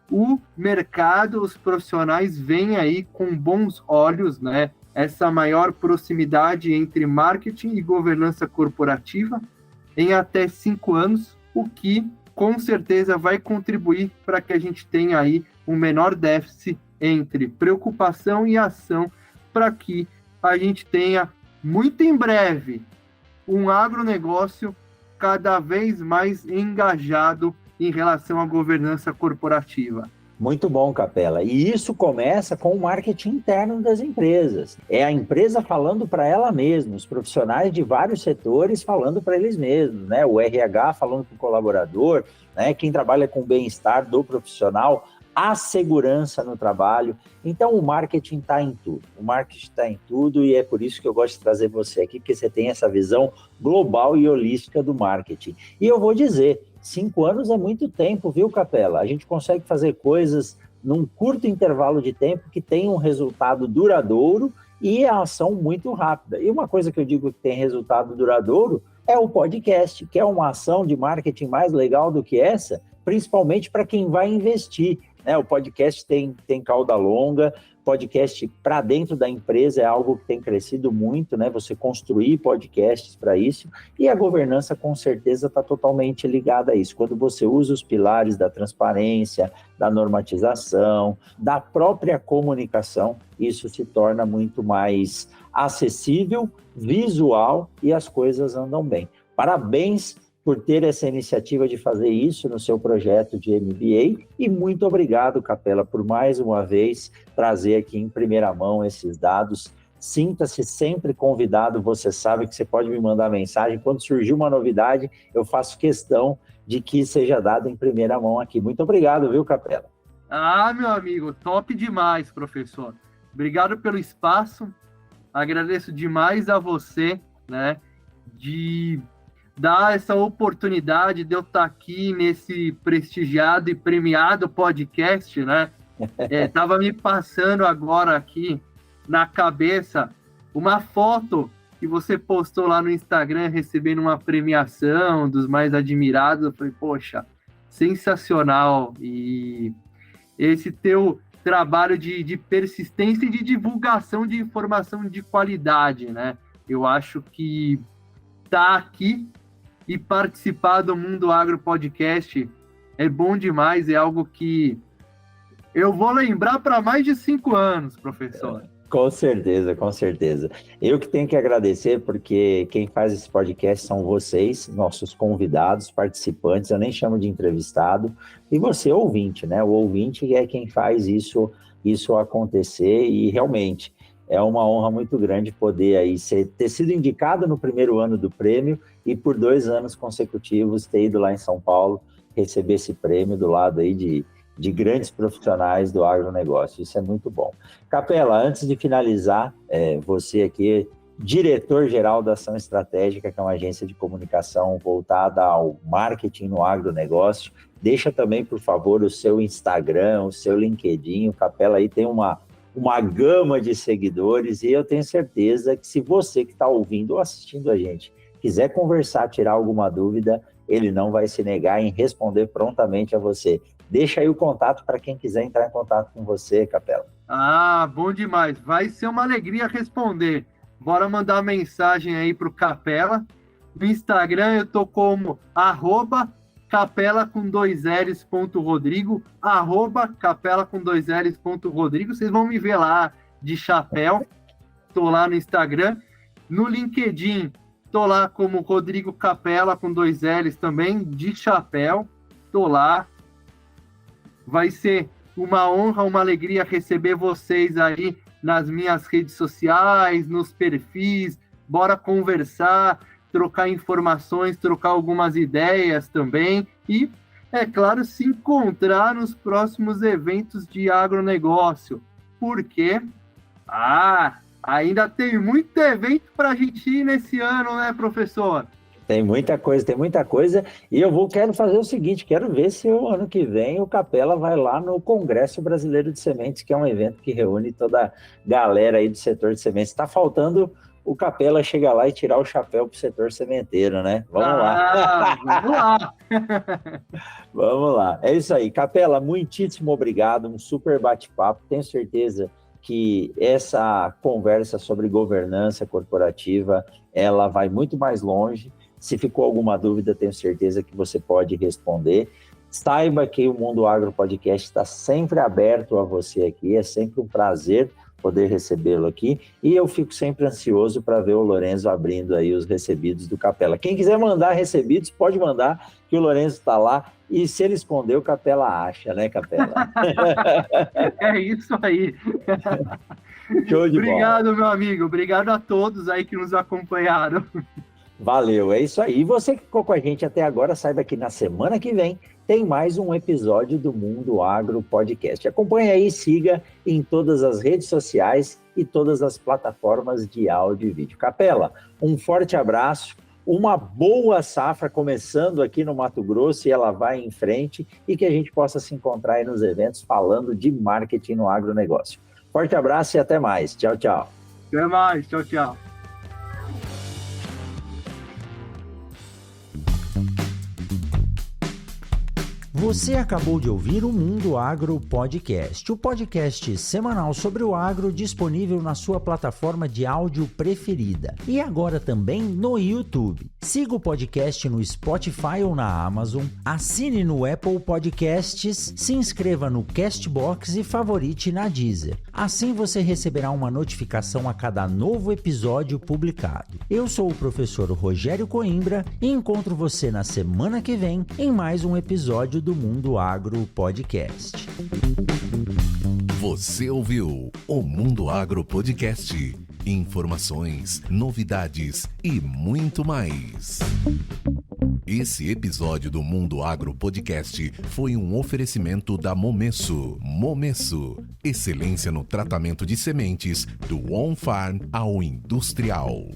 o mercado, os profissionais veem aí com bons olhos, né? Essa maior proximidade entre marketing e governança corporativa em até 5 anos, o que com certeza vai contribuir para que a gente tenha aí um menor déficit entre preocupação e ação, para que a gente tenha, muito em breve, um agronegócio cada vez mais engajado em relação à governança corporativa. Muito bom, Capella. E isso começa com o marketing interno das empresas. É a empresa falando para ela mesma, os profissionais de vários setores falando para eles mesmos, né? O RH falando para o colaborador, né? Quem trabalha com o bem-estar do profissional, a segurança no trabalho. Então, o marketing está em tudo. O marketing está em tudo, e é por isso que eu gosto de trazer você aqui, porque você tem essa visão global e holística do marketing. E eu vou dizer, 5 anos é muito tempo, viu, Capella? A gente consegue fazer coisas num curto intervalo de tempo que tem um resultado duradouro e a ação muito rápida. E uma coisa que eu digo que tem resultado duradouro é o podcast, que é uma ação de marketing mais legal do que essa, principalmente para quem vai investir, né? O podcast tem cauda longa, podcast para dentro da empresa é algo que tem crescido muito, né? Você construir podcasts para isso, e a governança com certeza está totalmente ligada a isso. Quando você usa os pilares da transparência, da normatização, da própria comunicação, isso se torna muito mais acessível, visual, e as coisas andam bem. Parabéns por ter essa iniciativa de fazer isso no seu projeto de MBA, e muito obrigado, Capela, por mais uma vez trazer aqui em primeira mão esses dados. Sinta-se sempre convidado, você sabe que você pode me mandar mensagem, quando surgir uma novidade, eu faço questão de que seja dado em primeira mão aqui. Muito obrigado, viu, Capela? Ah, meu amigo, top demais, professor. Obrigado pelo espaço, agradeço demais a você, né, de dar essa oportunidade de eu estar aqui nesse prestigiado e premiado podcast, né? Tava me passando agora aqui na cabeça uma foto que você postou lá no Instagram recebendo uma premiação dos mais admirados. Eu falei, poxa, sensacional. E esse teu trabalho de persistência e de divulgação de informação de qualidade, né? Eu acho que tá aqui e participar do Mundo Agro Podcast é bom demais, é algo que eu vou lembrar para mais de 5 anos, professor. Com certeza, com certeza. Eu que tenho que agradecer, porque quem faz esse podcast são vocês, nossos convidados, participantes, eu nem chamo de entrevistado, e você, ouvinte, né? O ouvinte é quem faz isso acontecer, e realmente é uma honra muito grande poder aí ter sido indicado no primeiro ano do prêmio e por 2 anos consecutivos ter ido lá em São Paulo receber esse prêmio do lado aí de grandes profissionais do agronegócio. Isso é muito bom. Capela, antes de finalizar, você aqui, diretor-geral da Ação Estratégica, que é uma agência de comunicação voltada ao marketing no agronegócio, deixa também, por favor, o seu Instagram, o seu LinkedIn. O Capela aí tem uma gama de seguidores, e eu tenho certeza que se você que está ouvindo ou assistindo a gente quiser conversar, tirar alguma dúvida, ele não vai se negar em responder prontamente a você. Deixa aí o contato para quem quiser entrar em contato com você, Capela. Ah, bom demais. Vai ser uma alegria responder. Bora mandar mensagem aí para o Capela. No Instagram eu tô como @capela com 2 L's .rodrigo, @capela com 2 L's .rodrigo. Vocês vão me ver lá de chapéu. Tô lá no Instagram. No LinkedIn, tô lá como Rodrigo Capela com 2 L's também, de chapéu. Tô lá. Vai ser uma honra, uma alegria receber vocês aí nas minhas redes sociais, nos perfis. Bora conversar, trocar informações, trocar algumas ideias também e, é claro, se encontrar nos próximos eventos de agronegócio, porque ainda tem muito evento para a gente ir nesse ano, né, professor? Tem muita coisa, e quero fazer o seguinte, quero ver se o ano que vem o Capela vai lá no Congresso Brasileiro de Sementes, que é um evento que reúne toda a galera aí do setor de sementes. Está faltando o Capela chegar lá e tirar o chapéu pro setor sementeiro, né? Vamos lá. Vamos lá. Vamos lá. É isso aí. Capela, muitíssimo obrigado, um super bate-papo. Tenho certeza que essa conversa sobre governança corporativa, ela vai muito mais longe. Se ficou alguma dúvida, tenho certeza que você pode responder. Saiba que o Mundo Agro Podcast está sempre aberto a você aqui, é sempre um prazer poder recebê-lo aqui, e eu fico sempre ansioso para ver o Lorenzo abrindo aí os recebidos do Capela. Quem quiser mandar recebidos, pode mandar, que o Lorenzo está lá, e se ele esconder, o Capela acha, né, Capela? É isso aí. Show de bola. Obrigado, meu amigo. Obrigado a todos aí que nos acompanharam. Valeu, é isso aí. E você que ficou com a gente até agora, saiba que na semana que vem tem mais um episódio do Mundo Agro Podcast. Acompanhe aí, siga em todas as redes sociais e todas as plataformas de áudio e vídeo. Capela, um forte abraço, uma boa safra começando aqui no Mato Grosso, e ela vai em frente, e que a gente possa se encontrar aí nos eventos falando de marketing no agronegócio. Forte abraço e até mais. Tchau, tchau. Até mais. Tchau, tchau. Você acabou de ouvir o Mundo Agro Podcast, o podcast semanal sobre o agro disponível na sua plataforma de áudio preferida e agora também no YouTube. Siga o podcast no Spotify ou na Amazon, assine no Apple Podcasts, se inscreva no Castbox e favorite na Deezer. Assim você receberá uma notificação a cada novo episódio publicado. Eu sou o professor Rogério Coimbra e encontro você na semana que vem em mais um episódio do Mundo Agro Podcast. Você ouviu o Mundo Agro Podcast. Informações, novidades e muito mais. Esse episódio do Mundo Agro Podcast foi um oferecimento da Momesso. Momesso, excelência no tratamento de sementes do on-farm ao industrial.